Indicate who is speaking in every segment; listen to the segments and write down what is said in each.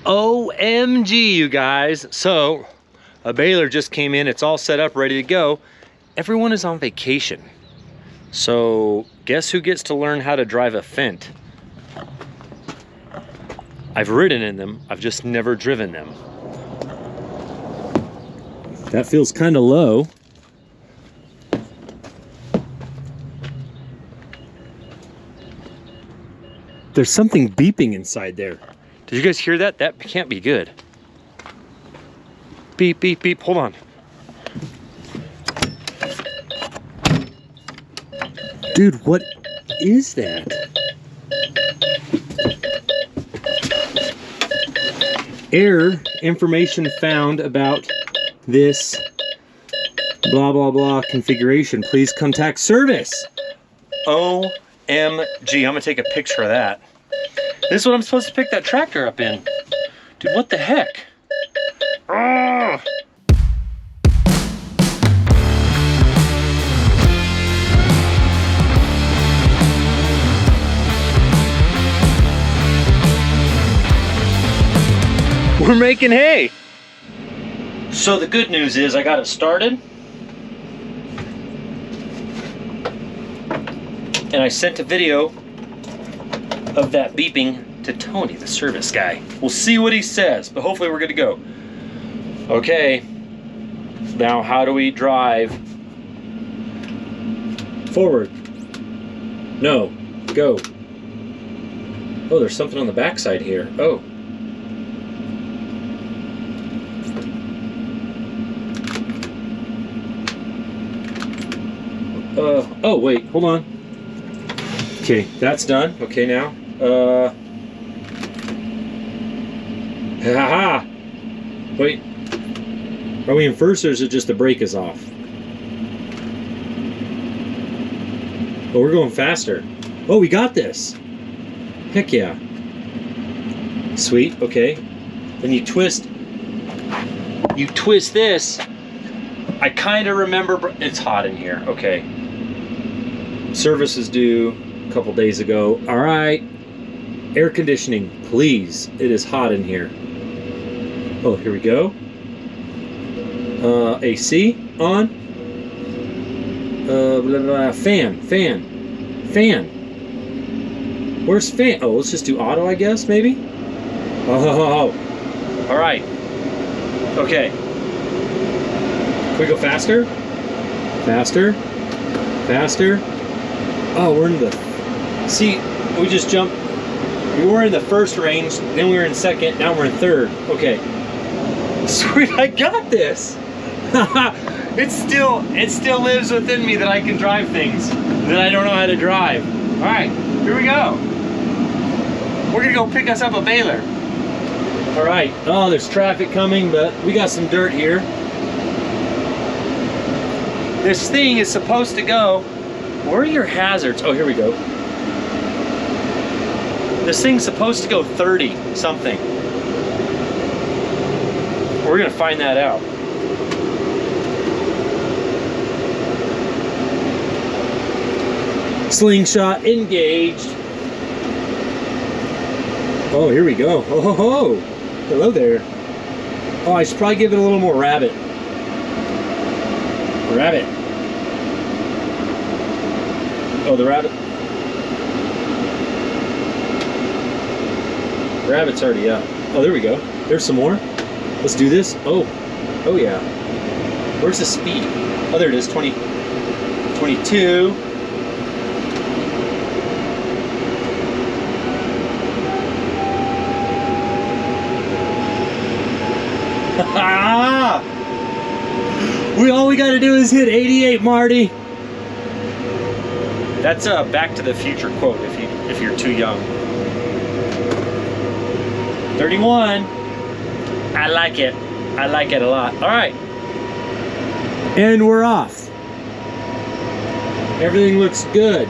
Speaker 1: OMG, you guys. So, a baler just came in. It's all set up, ready to go. Everyone is on vacation. So, guess who gets to learn how to drive a Fent? I've ridden in them. I've just never driven them. That feels kind of low. There's something beeping inside there. Did you guys hear that? That can't be good. Beep, beep, beep. Hold on. Dude, what is that? Error, information found about this blah, blah, blah configuration. Please contact service. OMG, I'm gonna take a picture of that. This is what I'm supposed to pick that tractor up in. Dude, what the heck? Ah! We're making hay. So the good news is I got it started. And I sent a video of that beeping to Tony, the service guy. We'll see what he says, but hopefully we're good to go. Okay, now how do we drive? Forward. No, go. Oh, there's something on the backside here. Oh. Oh wait, hold on. Okay, that's done. Okay, now. Haha! Wait. Are we in first or is it just the brake is off? Oh, we're going faster. Oh, we got this. Heck yeah. Sweet, okay. Then you twist this. I kind of remember, it's hot in here. Okay. Service is due a couple days ago. All right. Air conditioning, please. It is hot in here. Oh, here we go. AC on. Blah, blah, blah. Fan. Where's fan? Oh, let's just do auto, I guess, maybe? Oh. All right. Okay. Can we go faster? Faster. Oh, we're in the... See, we just jumped. We were in the first range, then we were in second, now we're in third. Okay. Sweet, I got this! It still lives within me that I can drive things that I don't know how to drive. Alright, here we go. We're gonna go pick us up a baler. Alright, oh, there's traffic coming, but we got some dirt here. This thing is supposed to go... Where are your hazards? Oh, here we go. This thing's supposed to go 30 something. We're gonna find that out. Slingshot engaged. Oh, here we go. Oh, ho, ho. Hello there. Oh, I should probably give it a little more rabbit. Rabbit. Oh, the rabbit. Rabbit's already up. Oh, there we go. There's some more. Let's do this. Oh yeah. Where's the speed? Oh, there it is. 20, 22. All we got to do is hit 88, Marty. That's a Back to the Future quote if you're too young. 31. I like it. I like it a lot. All right. And we're off. Everything looks good.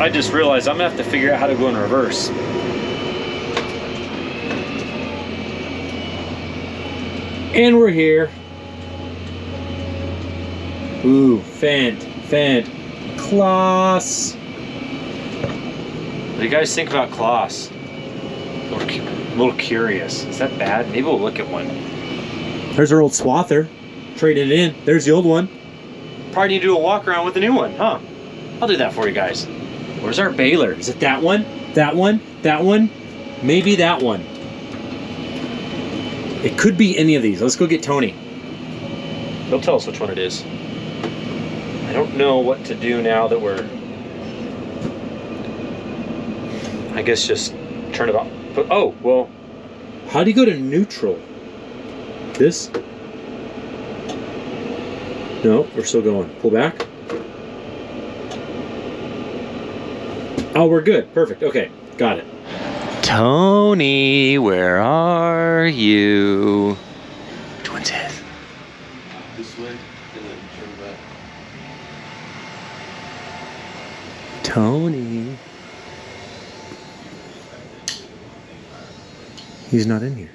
Speaker 1: I just realized I'm gonna have to figure out how to go in reverse. And we're here. Ooh, Fent, class. What do you guys think about Kloss? A little curious. Is that bad? Maybe we'll look at one. There's our old swather. Traded it in. There's the old one. Probably need to do a walk around with the new one, huh? I'll do that for you guys. Where's our baler? Is it that one? That one? That one? Maybe that one. It could be any of these. Let's go get Tony. He'll tell us which one it is. I don't know what to do now that we're... I guess just turn it off. But, oh, well, how do you go to neutral? This? No, we're still going. Pull back. Oh, we're good. Perfect. Okay, got it. Tony, where are you? Which one's his?
Speaker 2: This way, and then turn back.
Speaker 1: Tony. He's not in here.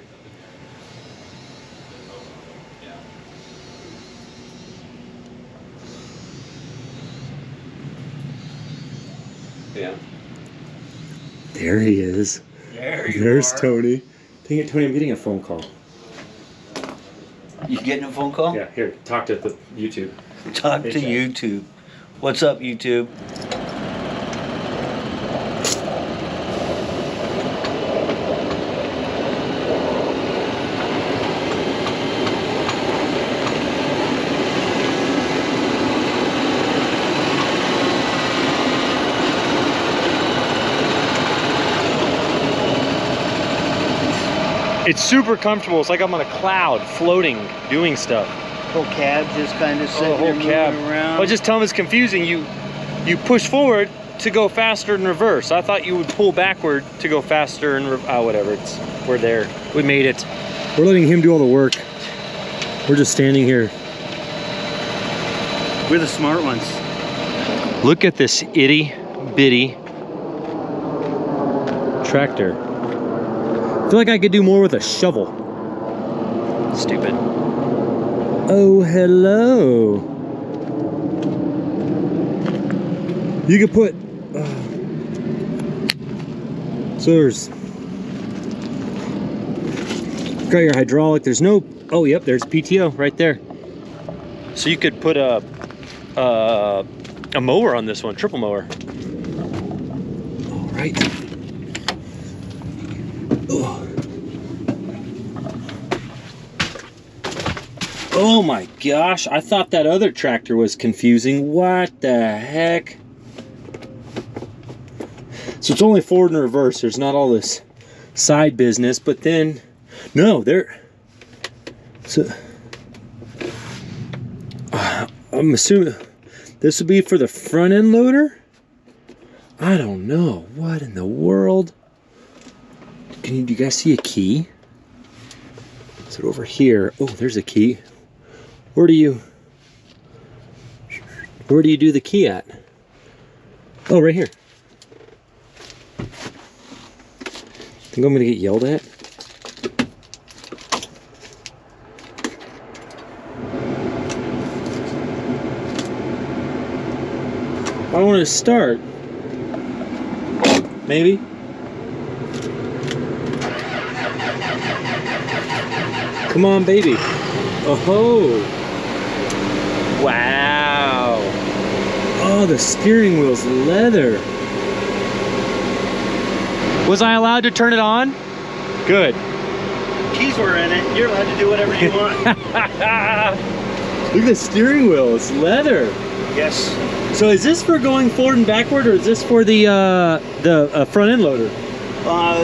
Speaker 2: Yeah.
Speaker 1: There he is. There's Tony. Dang it, Tony, I'm getting a phone call.
Speaker 3: You getting a phone call?
Speaker 1: Yeah, here, talk to the YouTube.
Speaker 3: Talk to YouTube. What's up, YouTube?
Speaker 1: It's super comfortable. It's like I'm on a cloud, floating, doing stuff.
Speaker 3: Whole cab just kind of sitting
Speaker 1: The whole cab.
Speaker 3: around.
Speaker 1: Well, just tell them it's confusing. You push forward to go faster in reverse. I thought you would pull backward to go faster and whatever. We're there. We made it. We're letting him do all the work. We're just standing here.
Speaker 3: We're the smart ones.
Speaker 1: Look at this itty bitty tractor. I feel like I could do more with a shovel. Stupid. Oh, hello. You could put... so there's... got your hydraulic. There's no... Oh, yep, there's PTO right there. So you could put a mower on this one, triple mower. All right. Oh my gosh, I thought that other tractor was confusing. What the heck? So it's only forward and reverse. There's not all this side business, but then, no, there. So, I'm assuming this would be for the front end loader? I don't know. What in the world? Do you guys see a key? Is it over here? Oh, there's a key. Where do you do the key at? Oh, right here. Think I'm gonna get yelled at? I want to start. Maybe. Come on, baby. Oh. Wow. Oh, the steering wheel's leather. Was I allowed to turn it on? Good.
Speaker 3: Keys were in it. You're allowed to do whatever you want.
Speaker 1: Look at the steering wheel. It's leather.
Speaker 3: Yes.
Speaker 1: So is this for going forward and backward, or is this for the front end loader?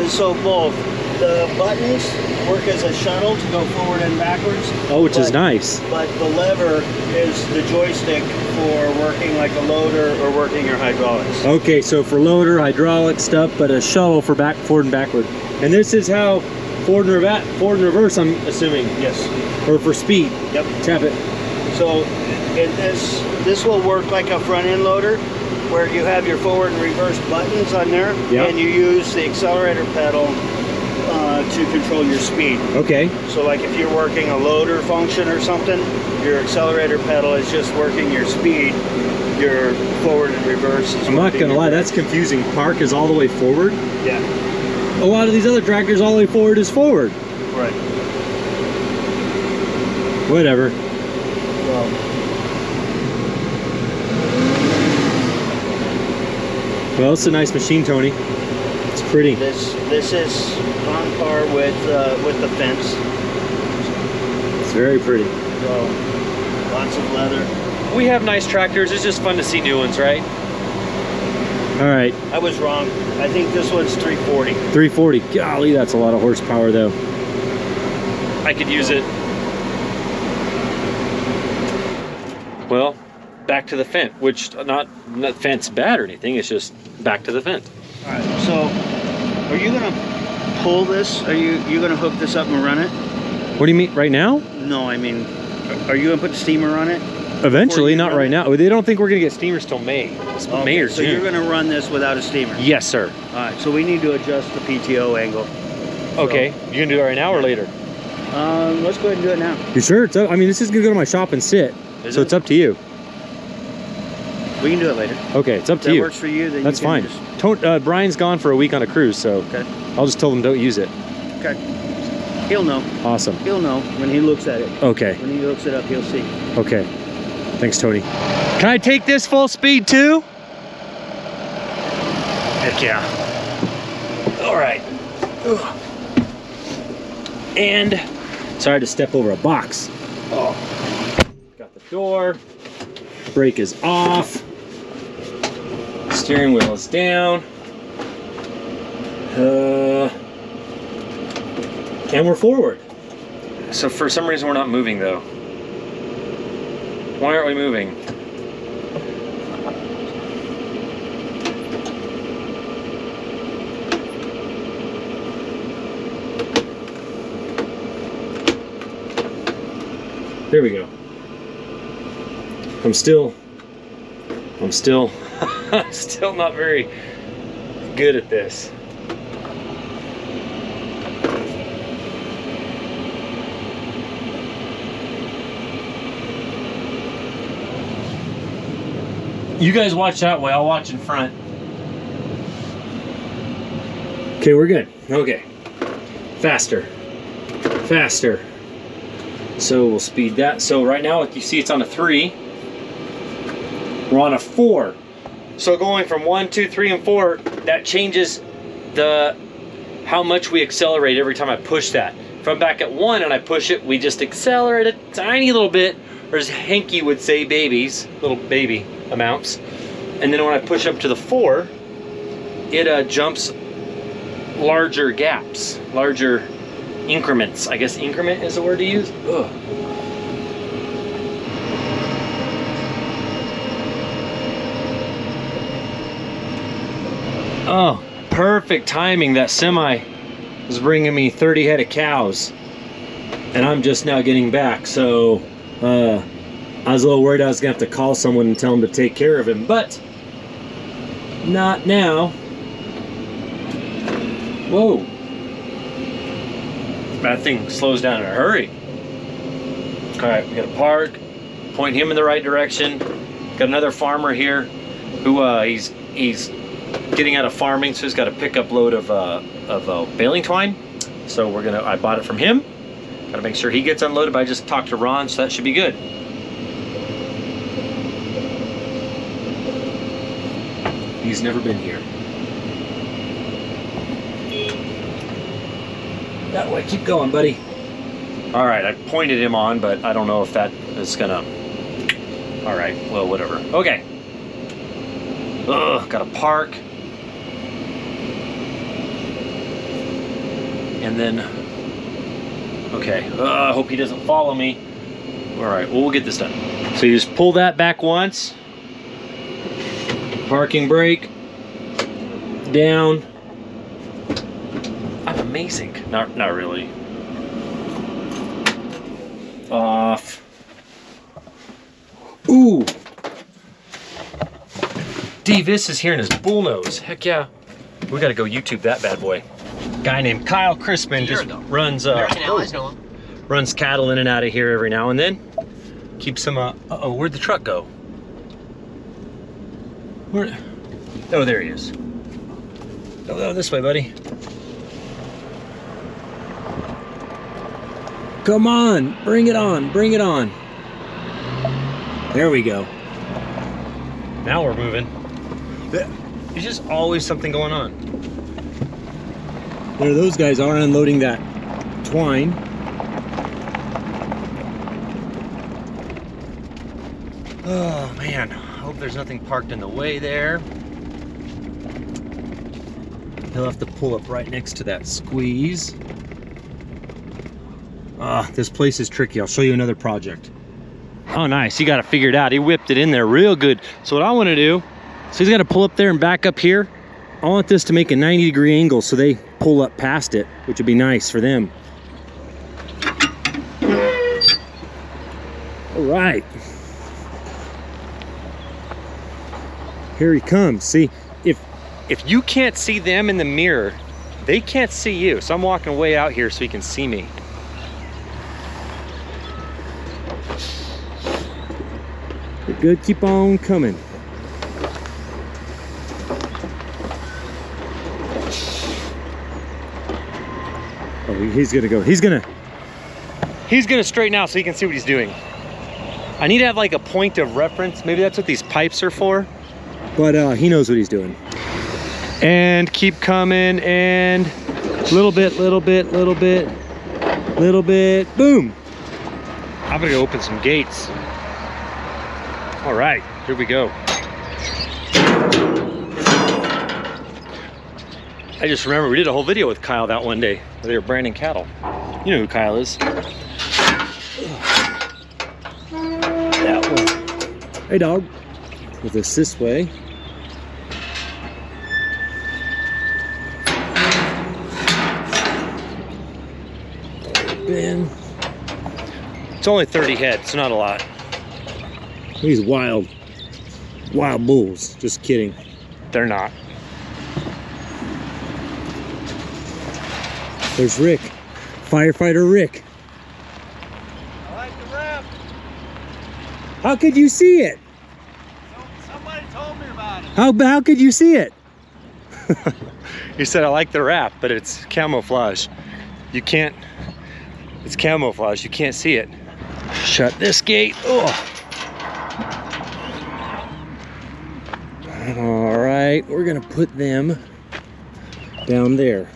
Speaker 3: So both. The buttons work as a shuttle to go forward and backwards.
Speaker 1: Oh, which is nice.
Speaker 3: But the lever is the joystick for working like a loader or working your hydraulics.
Speaker 1: Okay, so for loader, hydraulic stuff, but a shuttle for forward and backward. And this is how forward and reverse, I'm assuming.
Speaker 3: Yes.
Speaker 1: Or for speed.
Speaker 3: Yep.
Speaker 1: Tap it.
Speaker 3: So this will work like a front end loader, where you have your forward and reverse buttons on there,
Speaker 1: yep.
Speaker 3: And you use the accelerator pedal to control your speed.
Speaker 1: Okay.
Speaker 3: So like if you're working a loader function or something, your accelerator pedal is just working your speed, your forward and reverse.
Speaker 1: I'm not gonna lie, that's confusing. Park is all the way forward.
Speaker 3: Yeah.
Speaker 1: A lot of these other tractors, all the way forward is forward.
Speaker 3: Right.
Speaker 1: Whatever. Well, it's a nice machine, Tony. It's pretty.
Speaker 3: This is on par with the fence.
Speaker 1: It's very pretty.
Speaker 3: So, lots of leather.
Speaker 1: We have nice tractors. It's just fun to see new ones, right? All right.
Speaker 3: I was wrong. I think this one's 340.
Speaker 1: 340. Golly, that's a lot of horsepower, though. I could use it. Well, back to the fence, which not fence bad or anything. It's just back to the fence.
Speaker 3: All right. So, are you gonna pull this? Are you gonna hook this up and run it?
Speaker 1: What do you mean, right now?
Speaker 3: No, I mean, are you gonna put the steamer on it?
Speaker 1: Eventually, not right now. They don't think we're gonna get steamers till May. It's May or June.
Speaker 3: So you're gonna run this without a steamer?
Speaker 1: Yes, sir.
Speaker 3: All right. So we need to adjust the PTO angle.
Speaker 1: Okay. You gonna do it right now or later?
Speaker 3: Let's go ahead and do it now.
Speaker 1: You sure? It's up, I mean, this is gonna go to my shop and sit. So it's up to you.
Speaker 3: We can do it later.
Speaker 1: Okay, it's up to
Speaker 3: If
Speaker 1: you.
Speaker 3: that works for you, then
Speaker 1: that's
Speaker 3: you can
Speaker 1: fine.
Speaker 3: just...
Speaker 1: Brian's gone for a week on a cruise, so
Speaker 3: okay.
Speaker 1: I'll just tell him don't use it.
Speaker 3: Okay. He'll know.
Speaker 1: Awesome.
Speaker 3: He'll know when he looks at it.
Speaker 1: Okay.
Speaker 3: When he looks it up, he'll see.
Speaker 1: Okay. Thanks, Tony. Can I take this full speed too? Heck yeah. All right. Ugh. And sorry to step over a box. Oh. Got the door. Brake is off. Steering wheel is down. And we're forward. So for some reason we're not moving though. Why aren't we moving? There we go. I'm still still not very good at this. You guys watch that way, I'll watch in front. Okay, we're good. Okay. Faster. Faster. So we'll speed that. So right now, you see it's on a 3. We're on a 4. So going from 1, 2, 3, and 4, that changes how much we accelerate every time I push that. If I'm back at 1 and I push it, we just accelerate a tiny little bit, or as Hanky would say, little baby amounts. And then when I push up to the 4, it jumps larger gaps, larger increments. I guess increment is the word to use. Ugh. Oh, perfect timing. That semi was bringing me 30 head of cows, and I'm just now getting back. So I was a little worried I was gonna have to call someone and tell him to take care of him, but not now. Whoa. That thing slows down in a hurry. All right, we gotta park, point him in the right direction. Got another farmer here who he's getting out of farming, so he's got a pickup load of baling twine. So I bought it from him. Gotta make sure he gets unloaded, but I just talked to Ron, so that should be good. He's never been here. That way, keep going, buddy. All right, I pointed him on, but I don't know if that is gonna... All right, well, whatever. Okay. Ugh, gotta park. And then, okay, I hope he doesn't follow me. All right, well, we'll get this done. So you just pull that back once. Parking brake. Down. I'm amazing. Not really. Off. Ooh. D-Vis is here in his bullnose. Heck yeah. We gotta go YouTube that bad boy. Guy named Kyle Crispin just runs runs cattle in and out of here every now and then. Keeps them where'd the truck go? Where? Oh, there he is. Oh, this way, buddy. Come on, bring it on, bring it on. There we go. Now we're moving. There's just always something going on. There, those guys are unloading that twine. Oh man, I hope there's nothing parked in the way there. He'll have to pull up right next to that squeeze. This place is tricky. I'll show you another project. Oh nice, he got it figured out. He whipped it in there real good. So what I want to do, so he's got to pull up there and back up here. I want this to make a 90-degree angle so they pull up past it, which would be nice for them. All right. Here he comes. See, if you can't see them in the mirror, they can't see you. So I'm walking way out here so he can see me. You're good, keep on coming. Oh, he's gonna go. He's gonna straighten out so he can see what he's doing. I need to have like a point of reference. Maybe that's what these pipes are for. But he knows what he's doing. And keep coming, and little bit, little bit, little bit, little bit, boom. I'm gonna go open some gates. All right, here we go. I just remember we did a whole video with Kyle that one day where they were branding cattle. You know who Kyle is. That one. Hey dog. With us this way. Ben. It's only 30 head, it's not a lot. These wild bulls. Just kidding. They're not. There's Rick, firefighter Rick.
Speaker 3: I like the wrap.
Speaker 1: How could you see it?
Speaker 3: Somebody told me about it.
Speaker 1: How could you see it? He said, I like the wrap, but it's camouflage. You can't, it's camouflage, you can't see it. Shut this gate. Oh. All right, we're gonna put them down there.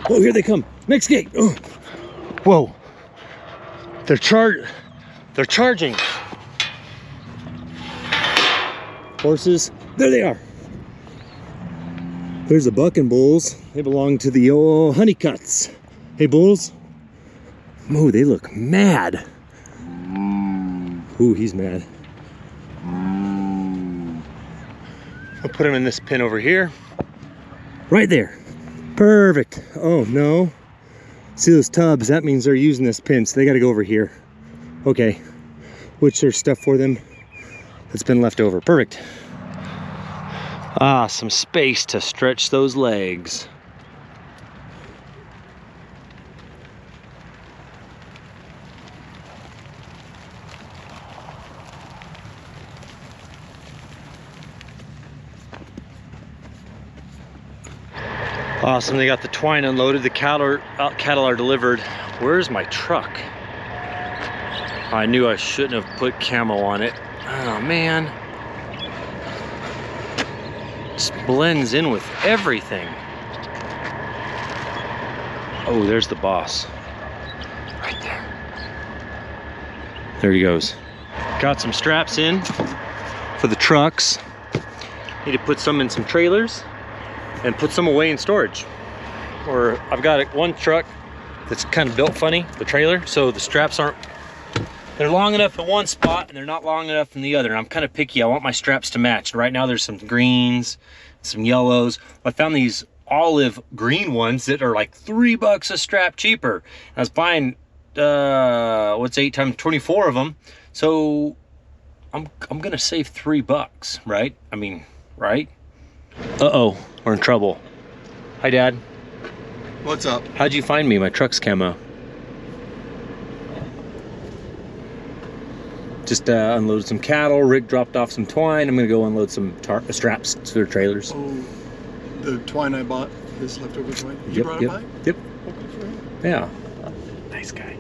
Speaker 1: Oh, here they come. Next gate. Oh. Whoa. They're charging. Horses. There they are. There's the bucking bulls. They belong to the old honeycuts. Hey, bulls. Oh, they look mad. Ooh, he's mad. I'll put him in this pen over here. Right there. Perfect. Oh no. See those tubs? That means they're using this pin, so they gotta go over here. Okay. Which there's stuff for them that's been left over. Perfect. Ah, some space to stretch those legs. Awesome, they got the twine unloaded, the cattle are delivered. Where's my truck? I knew I shouldn't have put camo on it. Oh man. Just blends in with everything. Oh, there's the boss. Right there. There he goes. Got some straps in for the trucks. Need to put some in some trailers and put some away in storage. Or I've got one truck that's kind of built funny, the trailer, so the straps aren't, they're long enough in one spot and they're not long enough in the other. And I'm kind of picky, I want my straps to match. Right now there's some greens, some yellows. I found these olive green ones that are like $3 a strap cheaper. I was buying, what's 8 times 24 of them. So I'm gonna save $3, right? I mean, right? Uh-oh, we're in trouble. Hi, Dad.
Speaker 2: What's up?
Speaker 1: How'd you find me? My truck's camo. Just unloaded some cattle. Rick dropped off some twine. I'm gonna go unload some straps to their trailers.
Speaker 4: Oh, the twine I bought, his leftover twine. You
Speaker 1: Yep,
Speaker 4: brought
Speaker 1: yep,
Speaker 4: it by?
Speaker 1: yep.
Speaker 4: Oh, good for him.
Speaker 1: Yeah. Nice guy.